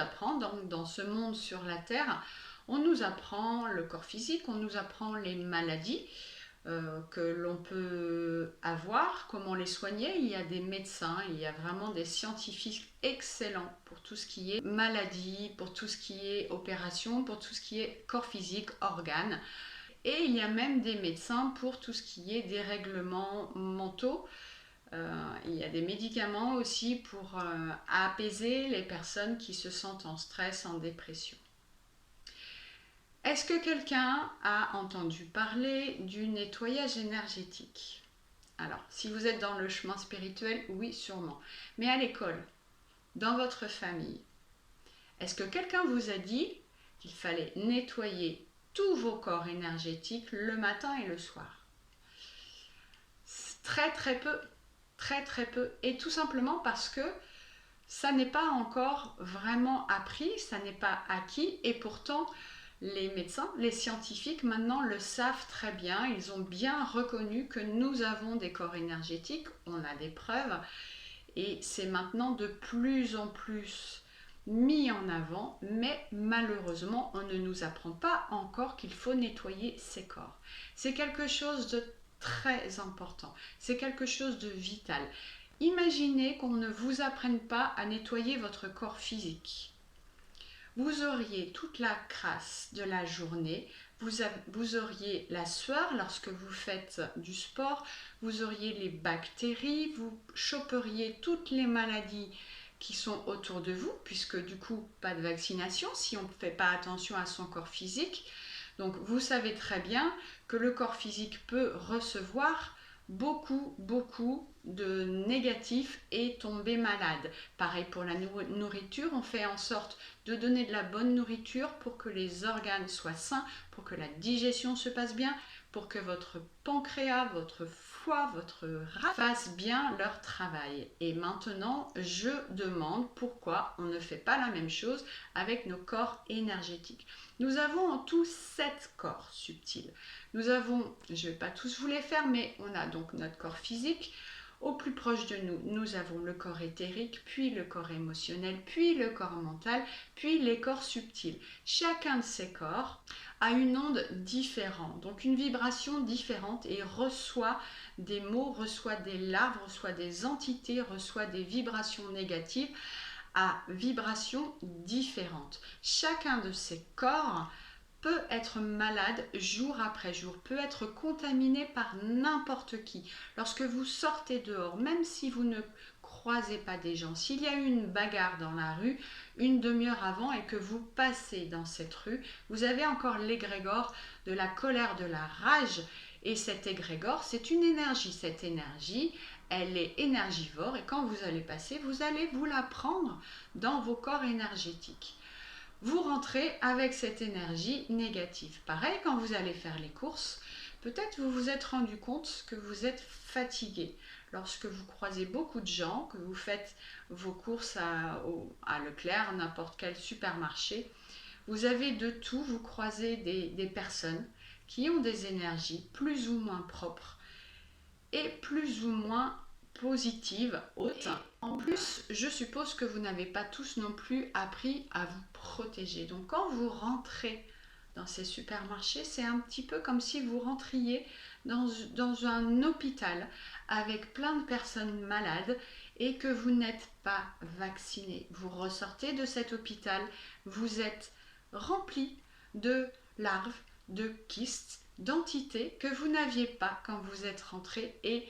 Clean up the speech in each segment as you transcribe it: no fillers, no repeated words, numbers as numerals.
apprend dans ce monde sur la Terre, on nous apprend le corps physique, on nous apprend les maladies que l'on peut avoir, comment les soigner. Il y a des médecins, il y a vraiment des scientifiques excellents pour tout ce qui est maladie, pour tout ce qui est opération, pour tout ce qui est corps physique, organes. Et il y a même des médecins pour tout ce qui est dérèglements mentaux. Il y a des médicaments aussi pour apaiser les personnes qui se sentent en stress, en dépression. Est-ce que quelqu'un a entendu parler du nettoyage énergétique? Alors, si vous êtes dans le chemin spirituel, oui, sûrement. Mais à l'école, dans votre famille, est-ce que quelqu'un vous a dit qu'il fallait nettoyer tous vos corps énergétiques le matin et le soir? Très très peu, très très peu. Et tout simplement parce que ça n'est pas encore vraiment appris, ça n'est pas acquis, et pourtant les médecins, les scientifiques maintenant le savent très bien, ils ont bien reconnu que nous avons des corps énergétiques, on a des preuves, et c'est maintenant de plus en plus mis en avant, mais malheureusement on ne nous apprend pas encore qu'il faut nettoyer ces corps. C'est quelque chose de très important, c'est quelque chose de vital. Imaginez qu'on ne vous apprenne pas à nettoyer votre corps physique. Vous auriez toute la crasse de la journée, vous auriez la sueur lorsque vous faites du sport, vous auriez les bactéries, vous choperiez toutes les maladies qui sont autour de vous, puisque du coup, pas de vaccination si on ne fait pas attention à son corps physique. Donc vous savez très bien que le corps physique peut recevoir beaucoup de négatifs et tomber malade. Pareil pour la nourriture, on fait en sorte de donner de la bonne nourriture pour que les organes soient sains, pour que la digestion se passe bien, pour que votre pancréas, votre foie, votre rate fassent bien leur travail. Et maintenant, je demande pourquoi on ne fait pas la même chose avec nos corps énergétiques. Nous avons en tout 7 corps subtils. Nous avons, je ne vais pas tous vous les faire, mais on a donc notre corps physique. Au plus proche de nous, nous avons le corps éthérique, puis le corps émotionnel, puis le corps mental, puis les corps subtils. Chacun de ces corps a une onde différente, donc une vibration différente, et reçoit des mots, reçoit des larves, reçoit des entités, reçoit des vibrations négatives à vibrations différentes. Chacun de ces corps peut être malade jour après jour, peut être contaminé par n'importe qui. Lorsque vous sortez dehors, même si vous ne croisez pas des gens, s'il y a eu une bagarre dans la rue une demi-heure avant et que vous passez dans cette rue, vous avez encore l'égrégore de la colère, de la rage, et cet égrégore, c'est une énergie. Cette énergie, elle est énergivore, et quand vous allez passer, vous allez vous la prendre dans vos corps énergétiques. Vous rentrez avec cette énergie négative. Pareil, quand vous allez faire les courses, peut-être vous vous êtes rendu compte que vous êtes fatigué. Lorsque vous croisez beaucoup de gens, que vous faites vos courses à Leclerc, n'importe quel supermarché, vous avez de tout, vous croisez des personnes qui ont des énergies plus ou moins propres et plus ou moins positives, hautes. En plus, je suppose que vous n'avez pas tous non plus appris à vous protéger. Donc quand vous rentrez dans ces supermarchés, c'est un petit peu comme si vous rentriez dans un hôpital avec plein de personnes malades et que vous n'êtes pas vacciné. Vous ressortez de cet hôpital, vous êtes rempli de larves, de kystes, d'entités que vous n'aviez pas quand vous êtes rentré. Et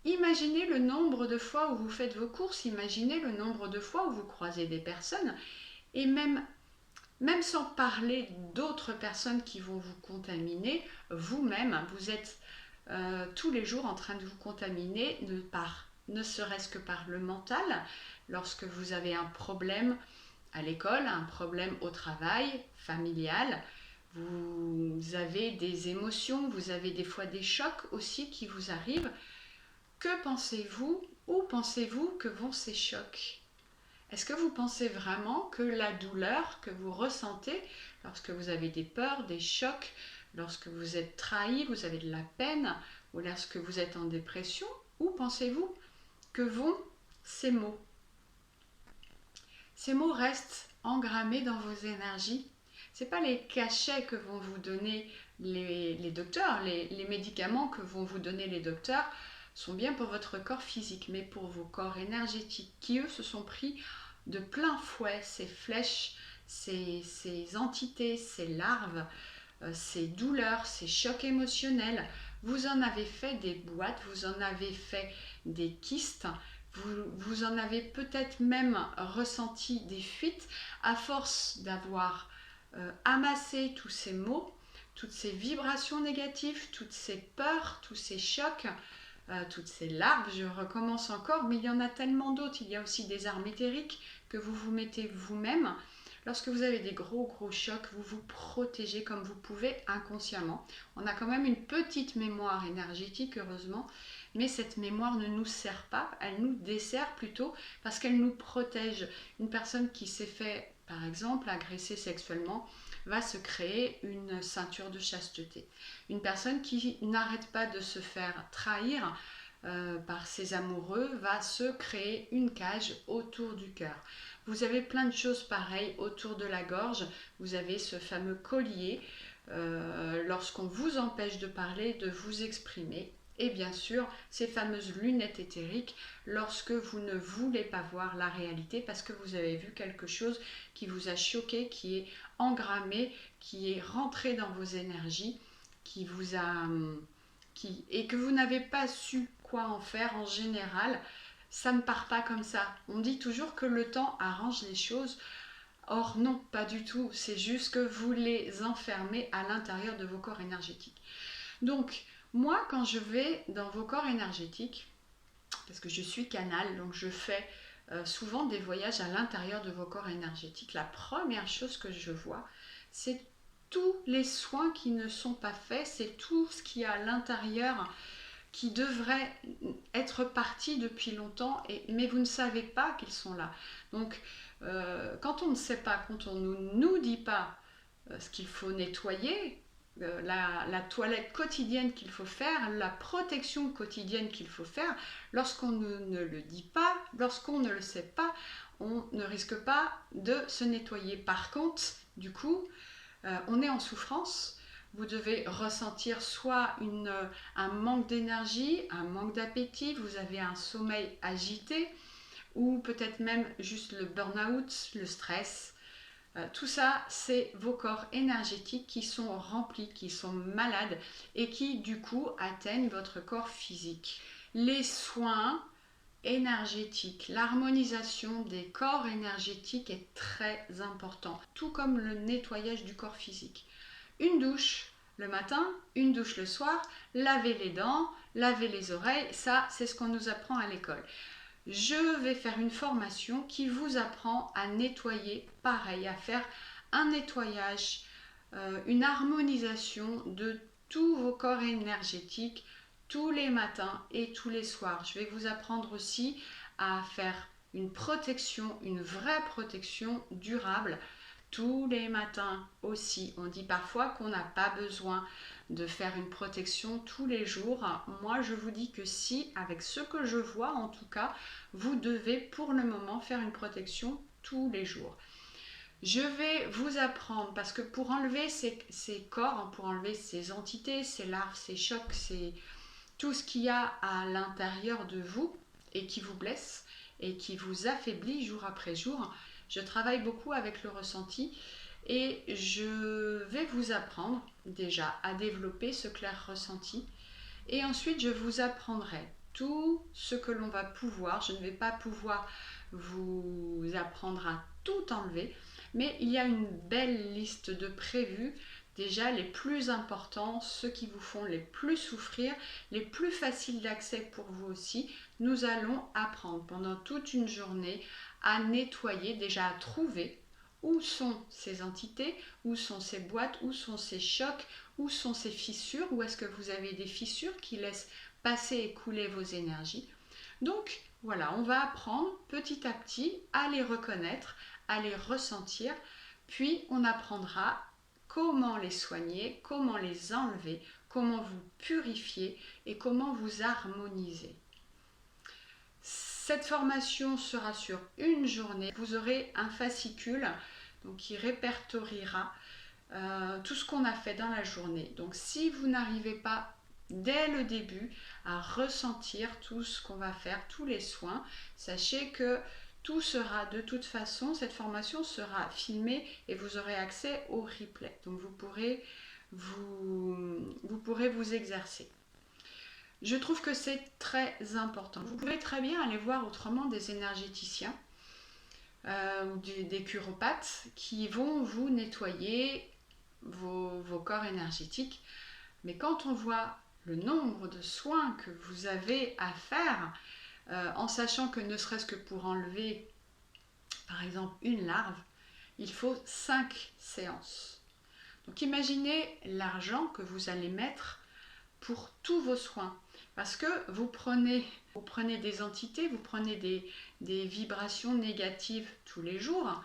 imaginez le nombre de fois où vous faites vos courses, imaginez le nombre de fois où vous croisez des personnes, et même sans parler d'autres personnes qui vont vous contaminer, vous-même, vous êtes tous les jours en train de vous contaminer ne serait-ce que par le mental, lorsque vous avez un problème à l'école, un problème au travail, familial, vous avez des émotions, vous avez des fois des chocs aussi qui vous arrivent. Que pensez-vous? Où pensez-vous que vont ces chocs? Est-ce que vous pensez vraiment que la douleur que vous ressentez lorsque vous avez des peurs, des chocs, lorsque vous êtes trahi, vous avez de la peine, ou lorsque vous êtes en dépression, où pensez-vous que vont ces mots? Ces mots restent engrammés dans vos énergies. Ce n'est pas les cachets que vont vous donner les docteurs, les médicaments que vont vous donner les docteurs sont bien pour votre corps physique, mais pour vos corps énergétiques, qui eux se sont pris de plein fouet ces flèches, ces entités, ces larves, ces douleurs, ces chocs émotionnels. Vous en avez fait des boîtes, vous en avez fait des kystes, vous en avez peut-être même ressenti des fuites à force d'avoir amassé tous ces maux, toutes ces vibrations négatives, toutes ces peurs, tous ces chocs, toutes ces larves. Je recommence encore, mais il y en a tellement d'autres. Il y a aussi des armes éthériques que vous vous mettez vous-même. Lorsque vous avez des gros chocs, vous vous protégez comme vous pouvez inconsciemment. On a quand même une petite mémoire énergétique, heureusement, mais cette mémoire ne nous sert pas, elle nous dessert plutôt parce qu'elle nous protège. Une personne qui s'est fait, par exemple, agresser sexuellement, va se créer une ceinture de chasteté. Une personne qui n'arrête pas de se faire trahir par ses amoureux va se créer une cage autour du cœur. Vous avez plein de choses pareilles autour de la gorge. Vous avez ce fameux collier lorsqu'on vous empêche de parler, de vous exprimer. Et bien sûr, ces fameuses lunettes éthériques lorsque vous ne voulez pas voir la réalité parce que vous avez vu quelque chose qui vous a choqué, qui est engrammé, qui est rentré dans vos énergies, qui vous a... et que vous n'avez pas su quoi en faire en général. Ça ne part pas comme ça. On dit toujours que le temps arrange les choses. Or non, pas du tout. C'est juste que vous les enfermez à l'intérieur de vos corps énergétiques. Donc, moi, quand je vais dans vos corps énergétiques, parce que je suis canal, donc je fais souvent des voyages à l'intérieur de vos corps énergétiques, la première chose que je vois, c'est tous les soins qui ne sont pas faits, c'est tout ce qui est à l'intérieur qui devrait être parti depuis longtemps, mais vous ne savez pas qu'ils sont là. Donc, quand on ne sait pas, quand on ne nous dit pas ce qu'il faut nettoyer, la toilette quotidienne qu'il faut faire, la protection quotidienne qu'il faut faire, lorsqu'on ne le dit pas, lorsqu'on ne le sait pas, on ne risque pas de se nettoyer. Par contre, du coup, on est en souffrance. Vous devez ressentir soit un manque d'énergie, un manque d'appétit, vous avez un sommeil agité, ou peut-être même juste le burn-out, le stress. Tout ça, c'est vos corps énergétiques qui sont remplis, qui sont malades et qui, du coup, atteignent votre corps physique. Les soins énergétiques, l'harmonisation des corps énergétiques est très important, tout comme le nettoyage du corps physique. Une douche le matin, une douche le soir, laver les dents, laver les oreilles, ça, c'est ce qu'on nous apprend à l'école. Je vais faire une formation qui vous apprend à nettoyer, pareil, à faire un nettoyage, une harmonisation de tous vos corps énergétiques tous les matins et tous les soirs. Je vais vous apprendre aussi à faire une protection, une vraie protection durable tous les matins aussi. On dit parfois qu'on n'a pas besoin de faire une protection tous les jours. Moi, je vous dis que si, avec ce que je vois en tout cas, vous devez pour le moment faire une protection tous les jours. Je vais vous apprendre, parce que pour enlever ces corps, pour enlever ces entités, ces larves, ces chocs, tout ce qu'il y a à l'intérieur de vous et qui vous blesse et qui vous affaiblit jour après jour, je travaille beaucoup avec le ressenti et je vais vous apprendre déjà à développer ce clair ressenti et ensuite je vous apprendrai tout ce que l'on va pouvoir. Je ne vais pas pouvoir vous apprendre à tout enlever, mais il y a une belle liste de prévus. Déjà les plus importants, ceux qui vous font les plus souffrir, les plus faciles d'accès pour vous aussi. Nous allons apprendre pendant toute une journée à nettoyer, déjà à trouver où sont ces entités, où sont ces boîtes, où sont ces chocs, où sont ces fissures, où est-ce que vous avez des fissures qui laissent passer et couler vos énergies. Donc voilà, on va apprendre petit à petit à les reconnaître, à les ressentir, puis on apprendra comment les soigner, comment les enlever, comment vous purifier et comment vous harmoniser. Cette formation sera sur une journée. Vous aurez un fascicule donc qui répertoriera tout ce qu'on a fait dans la journée. Donc si vous n'arrivez pas dès le début à ressentir tout ce qu'on va faire, tous les soins, sachez que tout sera de toute façon, cette formation sera filmée et vous aurez accès au replay. Donc vous pourrez vous exercer. Je trouve que c'est très important. Vous pouvez très bien aller voir autrement des énergéticiens ou des chiropathes qui vont vous nettoyer vos corps énergétiques. Mais quand on voit le nombre de soins que vous avez à faire, en sachant que ne serait-ce que pour enlever par exemple une larve, il faut 5 séances. Donc imaginez l'argent que vous allez mettre pour tous vos soins. Parce que vous prenez des entités, vous prenez des vibrations négatives tous les jours,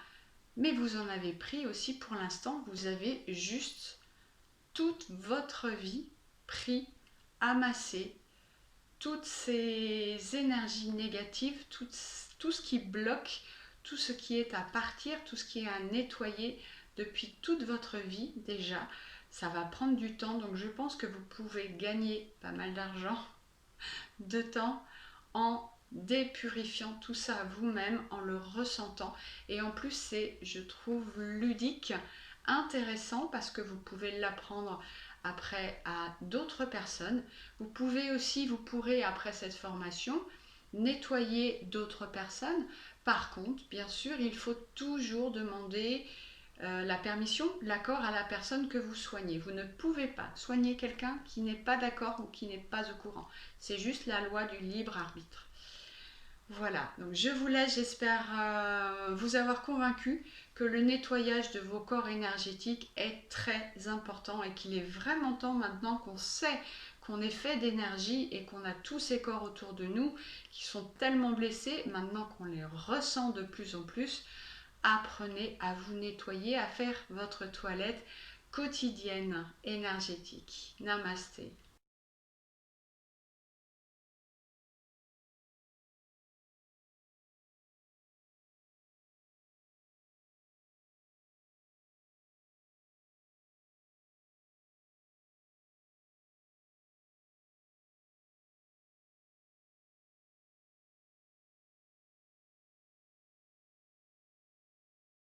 mais vous en avez pris aussi pour l'instant, vous avez juste toute votre vie pris, amassé, toutes ces énergies négatives, tout ce qui bloque, tout ce qui est à partir, tout ce qui est à nettoyer depuis toute votre vie déjà. Ça va prendre du temps, donc je pense que vous pouvez gagner pas mal d'argent, de temps, en dépurifiant tout ça vous-même, en le ressentant. Et en plus, c'est, je trouve, ludique, intéressant, parce que vous pouvez l'apprendre après à d'autres personnes. Vous pourrez, après cette formation, nettoyer d'autres personnes. Par contre, bien sûr, il faut toujours demander la permission, l'accord à la personne que vous soignez. Vous ne pouvez pas soigner quelqu'un qui n'est pas d'accord ou qui n'est pas au courant. C'est juste la loi du libre arbitre. Voilà, donc je vous laisse, j'espère vous avoir convaincu que le nettoyage de vos corps énergétiques est très important et qu'il est vraiment temps maintenant qu'on sait qu'on est fait d'énergie et qu'on a tous ces corps autour de nous qui sont tellement blessés, maintenant qu'on les ressent de plus en plus. Apprenez à vous nettoyer, à faire votre toilette quotidienne énergétique. Namasté.